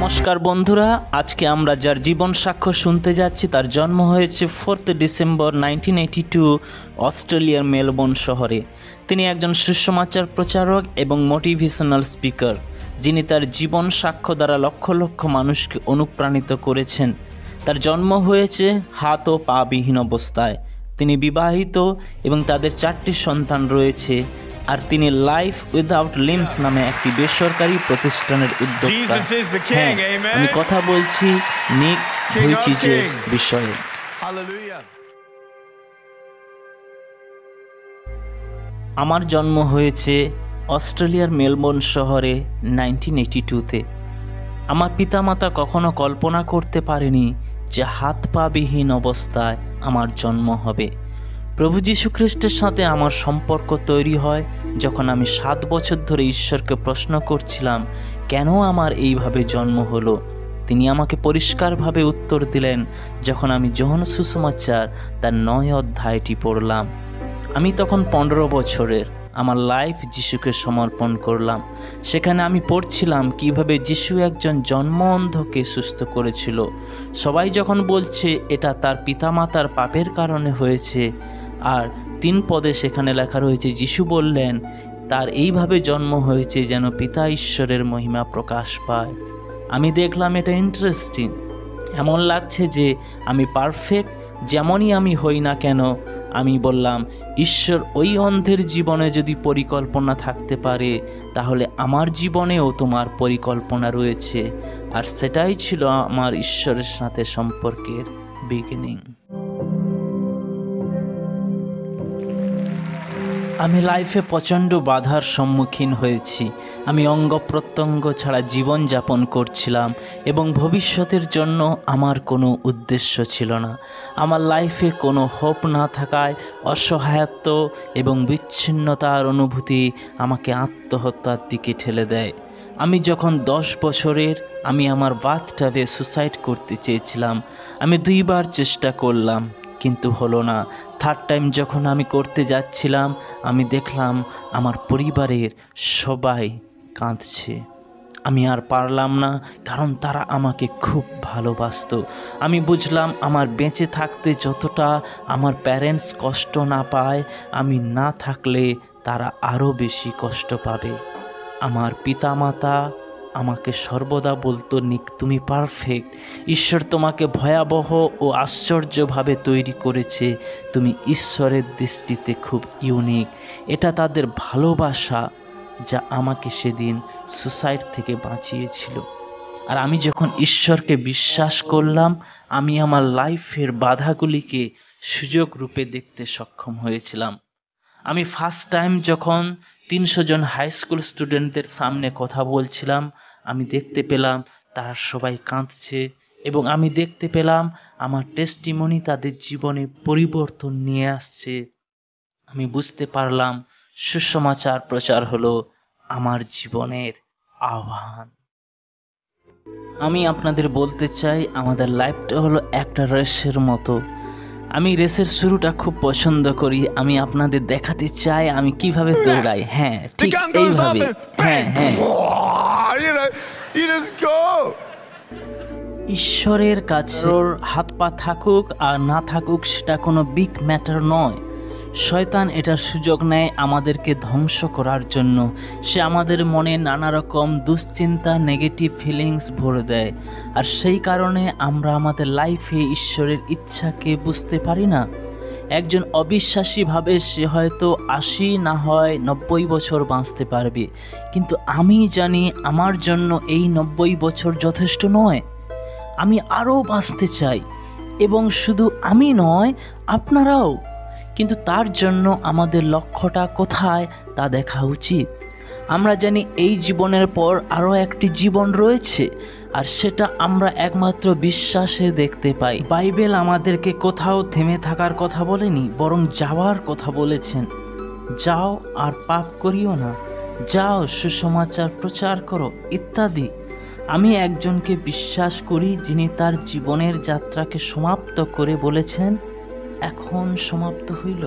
নমস্কার বন্ধুরা, আজকে আমরা যার জীবন সাক্ষ্য শুনতে যাচ্ছি তার জন্ম হয়েছে 4 ডিসেম্বর 1982 অস্ট্রেলিয়ার মেলবোর্ন শহরে। তিনি একজন সুসমাচার প্রচারক এবং মোটিভেশনাল স্পিকার, যিনি তার জীবন সাক্ষ্য দ্বারা লক্ষ লক্ষ মানুষকে অনুপ্রাণিত করেছেন। তার জন্ম হয়েছে হাত ও পা বিহীন অবস্থায়। তিনি বিবাহিত এবং তাদের 4টি সন্তান রয়েছে। আর তিনি লাইফ উইদাউট লিম্স নামে একটি বেসরকারি প্রতিষ্ঠানের উদ্যোক্তা। আমি কথা বলছি নিক ভুইচিচের বিষয়ে। আমার জন্ম হয়েছে অস্ট্রেলিয়ার মেলবোর্ন শহরে 1982-তে। আমার পিতামাতা কখনো কল্পনা করতে পারেনি যে হাত পা বিহীন অবস্থায় আমার জন্ম হবে। প্রভু যীশু খ্রিস্টের সাথে আমার সম্পর্ক তৈরি হয় যখন আমি 7 বছর ধরে ঈশ্বরকে প্রশ্ন করছিলাম, কেন আমার এইভাবে জন্ম হলো। তিনি আমাকে পরিষ্কারভাবে উত্তর দিলেন যখন আমি যোহন সুসমাচার তার 9 অধ্যায়টি পড়লাম। আমি তখন 15 বছরের। আমার লাইফ যিশুকে সমর্পণ করলাম। সেখানে আমি পড়ছিলাম কিভাবে যিশু একজন জন্ম অন্ধকে সুস্থ করেছিল। সবাই যখন বলছে এটা তার পিতামাতার পাপের কারণে হয়েছে, আর 3 পদে সেখানে লেখা রয়েছে যিশু বললেন তার এইভাবে জন্ম হয়েছে যেন পিতা ঈশ্বরের মহিমা প্রকাশ পায়। আমি দেখলাম এটা ইন্টারেস্টিং। এমন লাগছে যে আমি পারফেক্ট, যেমনই আমি হই না কেন। আমি বললাম, ঈশ্বর ওই অন্ধের জীবনে যদি পরিকল্পনা থাকতে পারে, তাহলে আমার জীবনেও তোমার পরিকল্পনা রয়েছে। আর সেটাই ছিল আমার ঈশ্বরের সাথে সম্পর্কের বিগিনিং। আমি লাইফে প্রচণ্ড বাধার সম্মুখীন হয়েছি। আমি অঙ্গ প্রত্যঙ্গ ছাড়া জীবন যাপন করছিলাম এবং ভবিষ্যতের জন্য আমার কোনো উদ্দেশ্য ছিল না। আমার লাইফে কোনো হোপ না থাকায় অসহায়ত্ব এবং বিচ্ছিন্নতার অনুভূতি আমাকে আত্মহত্যার দিকে ঠেলে দেয়। আমি যখন 10 বছরের, আমি আমার বাথটাবে সুসাইড করতে চেয়েছিলাম। আমি 2 বার চেষ্টা করলাম, কিন্তু হলো না। 3rd টাইম যখন আমি করতে যাচ্ছিলাম, আমি দেখলাম আমার পরিবারের সবাই কাঁদছে। আমি আর পারলাম না, কারণ তারা আমাকে খুব ভালোবাসতো। আমি বুঝলাম আমার বেঁচে থাকতে যতটা আমার প্যারেন্টস কষ্ট না পায়, আমি না থাকলে তারা আরও বেশি কষ্ট পাবে। আমার পিতামাতা আমাকে সর্বদা বলতো, নিক তুমি পারফেক্ট, ঈশ্বর তোমাকে ভয়াবহ ও আশ্চর্যভাবে তৈরি করেছে, তুমি ঈশ্বরের দৃষ্টিতে খুব ইউনিক। এটা তাদের ভালোবাসা যা আমাকে সেদিন সুসাইড থেকে বাঁচিয়েছিল। আর আমি যখন ঈশ্বরকে বিশ্বাস করলাম, আমি আমার লাইফের বাধাগুলিকে সুযোগ রূপে দেখতে সক্ষম হয়েছিলাম। আমি ফার্স্ট টাইম যখন 300 জন হাই স্কুল স্টুডেন্টদের সামনে কথা বলছিলাম, আমি দেখতে পেলাম তারা সবাই কাঁদছে এবং আমি দেখতে পেলাম আমার টেস্টিমনি তাদের জীবনে পরিবর্তন নিয়ে আসছে। আমি বুঝতে পারলাম সুসমাচার প্রচার হলো আমার জীবনের আহ্বান। আমি আপনাদের বলতে চাই, আমাদের লাইফটা হলো একটা রেসের মতো। আমি রেসের শুরুটা খুব পছন্দ করি। আমি আপনাদের দেখাতে চাই আমি কিভাবে দৌড়াই। হ্যাঁ, ঠিক এইভাবে। হ্যাঁ। ঈশ্বরের কাছে ওর হাত পা থাকুক আর না থাকুক সেটা কোনো বিগ ম্যাটার নয়। শয়তান এটার সুযোগ নেয় আমাদেরকে ধ্বংস করার জন্য। সে আমাদের মনে নানা রকম দুশ্চিন্তা, নেগেটিভ ফিলিংস ভরে দেয়। আর সেই কারণে আমরা আমাদের লাইফে ঈশ্বরের ইচ্ছাকে বুঝতে পারি না। একজন অবিশ্বাসী ভাবে সে হয়তো 80 না হয় 90 বছর বাঁচতে পারবে, কিন্তু আমি জানি আমার জন্য এই 90 বছর যথেষ্ট নয়। আমি আরও বাঁচতে চাই, এবং শুধু আমি নয়, আপনারাও। কিন্তু তার জন্য আমাদের লক্ষ্যটা কোথায় তা দেখা উচিত। আমরা জানি এই জীবনের পর আরও একটি জীবন রয়েছে, আর সেটা আমরা একমাত্র বিশ্বাসে দেখতে পাই। বাইবেল আমাদেরকে কোথাও থেমে থাকার কথা বলেনি, বরং যাওয়ার কথা বলেছেন। যাও আর পাপ করিও না, যাও সুসমাচার প্রচার করো ইত্যাদি। আমি একজনকে বিশ্বাস করি যিনি তার জীবনের যাত্রাকে সমাপ্ত করে বলেছেন, এখন সমাপ্ত হইল।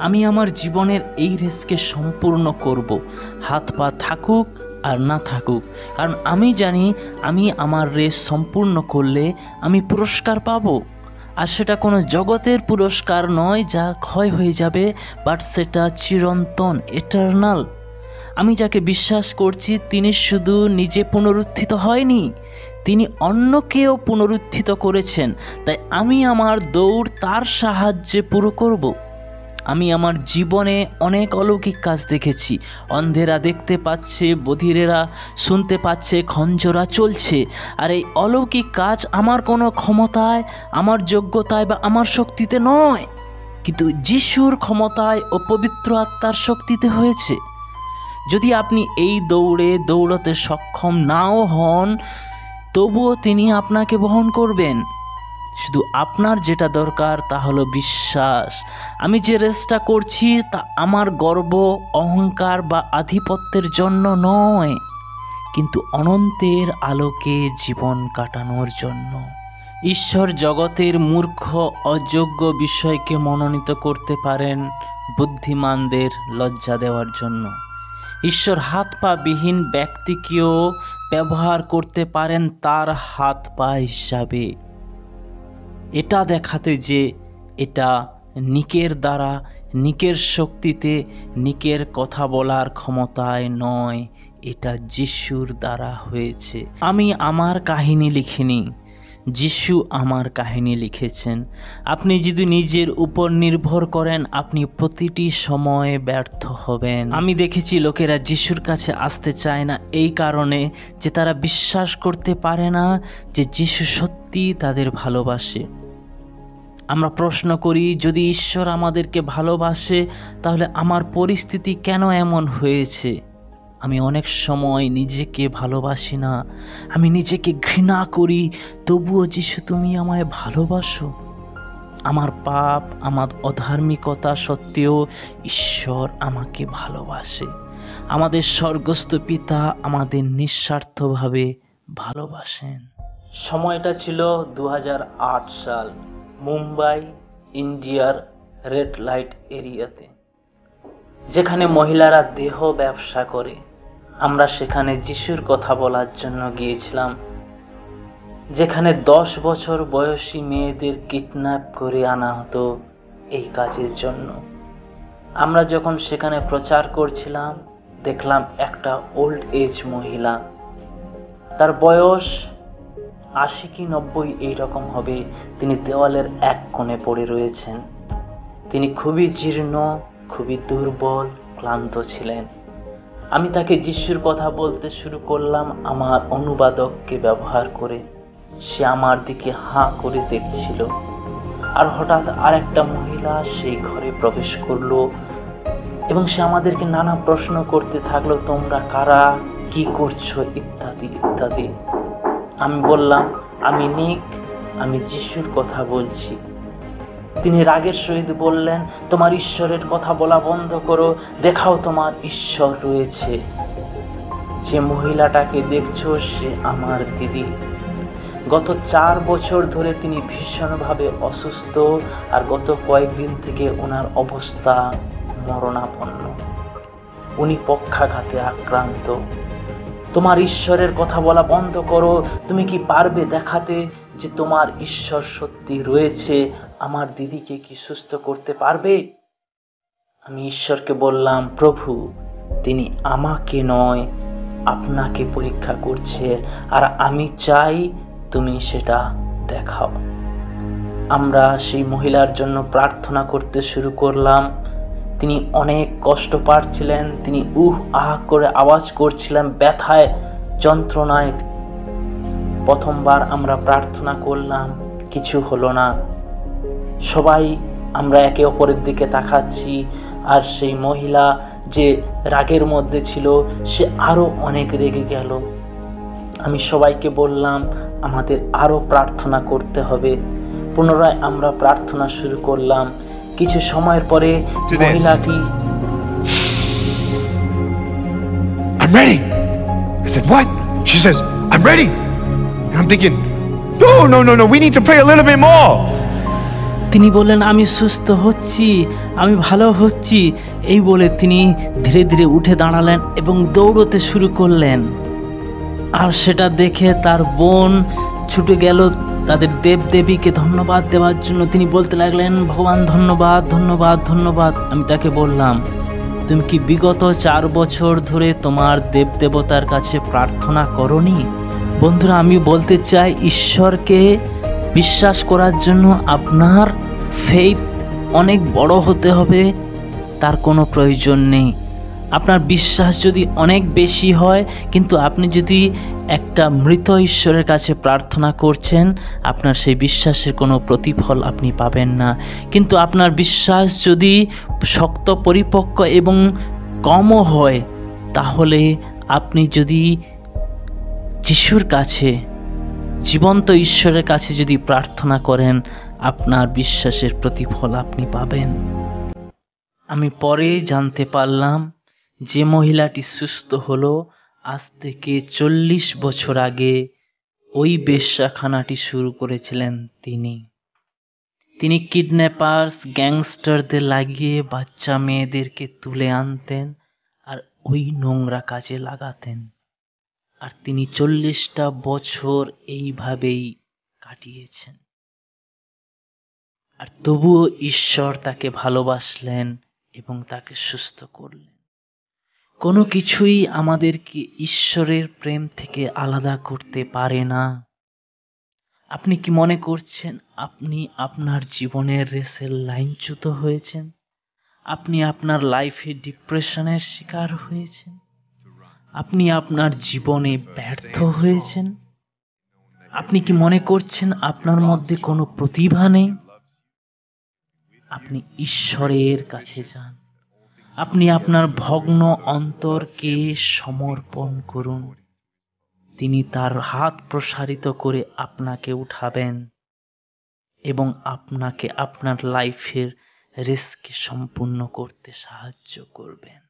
আমি আমার জীবনের এই রেসকে সম্পূর্ণ করব, হাত পা থাকুক আর না থাকুক, কারণ আমি জানি আমি আমার রেস সম্পূর্ণ করলে আমি পুরস্কার পাবো। আর সেটা কোনো জগতের পুরস্কার নয় যা ক্ষয় হয়ে যাবে, বাট সেটা চিরন্তন, এটার্নাল। আমি যাকে বিশ্বাস করছি তিনি শুধু নিজে পুনরুত্থিত হয়নি, তিনি অন্যকেও পুনরুত্থিত করেছেন। তাই আমি আমার দৌড় তার সাহায্যে পুরো করব। আমি আমার জীবনে অনেক অলৌকিক কাজ দেখেছি। অন্ধেরা দেখতে পাচ্ছে, বধিরেরা শুনতে পাচ্ছে, খঞ্জরা চলছে। আর এই অলৌকিক কাজ আমার কোনো ক্ষমতায়, আমার যোগ্যতায় বা আমার শক্তিতে নয়, কিন্তু যিশুর ক্ষমতায় ও পবিত্র আত্মার শক্তিতে হয়েছে। যদি আপনি এই দৌড়ে দৌড়াতে সক্ষম নাও হন, তবুও তিনি আপনাকে বহন করবেন। শুধু আপনার যেটা দরকার তা হলো বিশ্বাস। আমি যে রেসটা করছি তা আমার গর্ব, অহংকার বা আধিপত্যের জন্য নয়, কিন্তু অনন্তের আলোকে জীবন কাটানোর জন্য। ঈশ্বর জগতের মূর্খ, অযোগ্য বিষয়কে মনোনীত করতে পারেন বুদ্ধিমানদের লজ্জা দেওয়ার জন্য। ঈশ্বর হাত পা বিহীন ব্যক্তিকেও ব্যবহার করতে পারেন তার হাত পা হিসাবে, এটা দেখাতে যে এটা নিকের দ্বারা, নিকের শক্তিতে, নিকের কথা বলার ক্ষমতায় নয়, এটা যিশুর দ্বারা হয়েছে। আমি আমার কাহিনী লিখিনি, যিশু আমার কাহিনী লিখেছেন। আপনি যদি নিজের উপর নির্ভর করেন, আপনি প্রতিটি সময়ে ব্যর্থ হবেন। আমি দেখেছি লোকেরা যিশুর কাছে আসতে চায় না এই কারণে যে তারা বিশ্বাস করতে পারে না যে যিশু সত্যি তাদের ভালোবাসে। আমরা প্রশ্ন করি, যদি ঈশ্বর আমাদেরকে ভালোবাসে তাহলে আমার পরিস্থিতি কেন এমন হয়েছে? আমি অনেক সময় নিজেকে ভালোবাসি না, আমি নিজেকে ঘৃণা করি, তবুও যিশু তুমি আমায় ভালোবাসো। আমার পাপ, আমার অধার্মিকতা সত্ত্বেও ঈশ্বর আমাকে ভালোবাসে। আমাদের স্বর্গস্থ পিতা আমাদের নিঃস্বার্থভাবে ভালোবাসেন। সময়টা ছিল 2008 সাল, মুম্বাই, ইন্ডিয়ার রেড লাইট এরিয়াতে, যেখানে মহিলারা দেহ ব্যবসা করে। আমরা সেখানে যিশুর কথা বলার জন্য গিয়েছিলাম, যেখানে 10 বছর বয়সী মেয়েদের কিডন্যাপ করে আনা হতো এই কাজের জন্য। আমরা যখন সেখানে প্রচার করছিলাম, দেখলাম একটা ওল্ড এজ মহিলা, তার বয়স 80 কি 90 এইরকম হবে। তিনি দেওয়ালের এক কোণে পড়ে রয়েছেন। তিনি খুবই জীর্ণ, খুবই দুর্বল, ক্লান্ত ছিলেন। আমি তাকে যিশুর কথা বলতে শুরু করলাম আমার অনুবাদককে ব্যবহার করে। সে আমার দিকে হাঁ করে দেখছিল। আর হঠাৎ আরেকটা মহিলা সেই ঘরে প্রবেশ করলো এবং সে আমাদেরকে নানা প্রশ্ন করতে থাকলো, তোমরা কারা, কি করছো, ইত্যাদি ইত্যাদি। আমি বললাম, আমি নিক, আমি যিশুর কথা বলছি। তিনি রাগের সহিত বললেন, তোমার ঈশ্বরের কথা বলা বন্ধ করো, দেখাও তোমার ঈশ্বর রয়েছে। যে মহিলাটাকে দেখছো সে আমার দিদি। গত 4 বছর ধরে তিনি ভীষণভাবে অসুস্থ, আর গত কয়েকদিন থেকে ওনার অবস্থা মরণাপন্ন। উনি পক্ষাঘাতে আক্রান্ত। তোমার ঈশ্বরের কথা বলা বন্ধ করো। তুমি কি পারবে দেখাতে যে তোমার ঈশ্বর সত্যি রয়েছে? আমার দিদিকে কি সুস্থ করতে পারবে? আমি ঈশ্বরকে বললাম, প্রভু, তিনি আমাকে নয় আপনাকে পরীক্ষা করছে, আর আমি চাই তুমি সেটা দেখাও। আমরা সেই মহিলার জন্য প্রার্থনা করতে শুরু করলাম। তিনি অনেক কষ্ট পাচ্ছিলেন, তিনি আহ করে আওয়াজ করছিলেন, ব্যথায়, যন্ত্রণায়। প্রথমবার আমরা প্রার্থনা করলাম, কিছু হলো না। সবাই আমরা একে অপরের দিকে তাকাচ্ছি, আর সেই মহিলা যে রাগের মধ্যে ছিল সে আরো অনেক রেগে গেল। আমি সবাইকে বললাম, আমাদের আরো প্রার্থনা করতে হবে। পুনরায় আমরা প্রার্থনা শুরু করলাম। কিছু সময়ের পরে মহিলাটি, I'm ready. I said, what? She says, I'm ready. And I'm thinking, no, we need to pray a little bit more. তিনি বললেন, আমি সুস্থ হচ্ছি, আমি ভালো হচ্ছি। এই বলে তিনি ধীরে ধীরে উঠে দাঁড়ালেন এবং দৌড়তে শুরু করলেন। আর সেটা দেখে তার বোন ছুটে গেল তাদের দেবদেবীকে ধন্যবাদ দেওয়ার জন্য। তিনি বলতে লাগলেন, ভগবান ধন্যবাদ ধন্যবাদ ধন্যবাদ। আমি তাকে বললাম, তুমি কি বিগত 4 বছর ধরে তোমার দেবদেবতার কাছে প্রার্থনা করনি? বন্ধুরা, আমি বলতে চাই, ঈশ্বরকে বিশ্বাস করার জন্য আপনার ফেইথ অনেক বড় হতে হবে, তার কোনো প্রয়োজন নেই। আপনার বিশ্বাস যদি অনেক বেশি হয়, কিন্তু আপনি যদি একটা মৃত ঈশ্বরের কাছে প্রার্থনা করছেন, আপনার সেই বিশ্বাসের কোনো প্রতিফল আপনি পাবেন না। কিন্তু আপনার বিশ্বাস যদি শক্ত, পরিপক্ক এবং কমও হয়, তাহলে আপনি যদি যিশুর কাছে, জীবন্ত ঈশ্বরের কাছে যদি প্রার্থনা করেন, আপনার বিশ্বাসের প্রতিফল আপনি পাবেন। আমি পরে জানতে পারলাম যে মহিলাটি সুস্থ হলো, আজ থেকে 40 বছর আগে ওই বেশ্যাখানাটি শুরু করেছিলেন তিনি কিডন্যাপার্স, গ্যাংস্টারদের লাগিয়ে বাচ্চা মেয়েদেরকে তুলে আনতেন আর ওই নোংরা কাজে লাগাতেন। আর তিনি 40টা বছর এইভাবেই কাটিয়েছেন। আর তবুও ঈশ্বর তাকে ভালোবাসলেন এবং তাকে সুস্থ করলেন। কোনো কিছুই আমাদেরকে ঈশ্বরের প্রেম থেকে আলাদা করতে পারে না। আপনি কি মনে করছেন আপনি আপনার জীবনের রেসের লাইনচ্যুত হয়েছেন? আপনি আপনার লাইফে ডিপ্রেশনের শিকার হয়েছেন? আপনি আপনার জীবনে ব্যর্থ হয়েছেন? আপনি কি মনে করছেন আপনার মধ্যে কোনো প্রতিভা নেই? আপনি ঈশ্বরের কাছে যান। আপনি আপনার ভগ্ন অন্তরকে সমর্পণ করুন। তিনি তার হাত প্রসারিত করে আপনাকে উঠাবেন এবং আপনাকে আপনার লাইফের রেসকে সম্পূর্ণ করতে সাহায্য করবেন।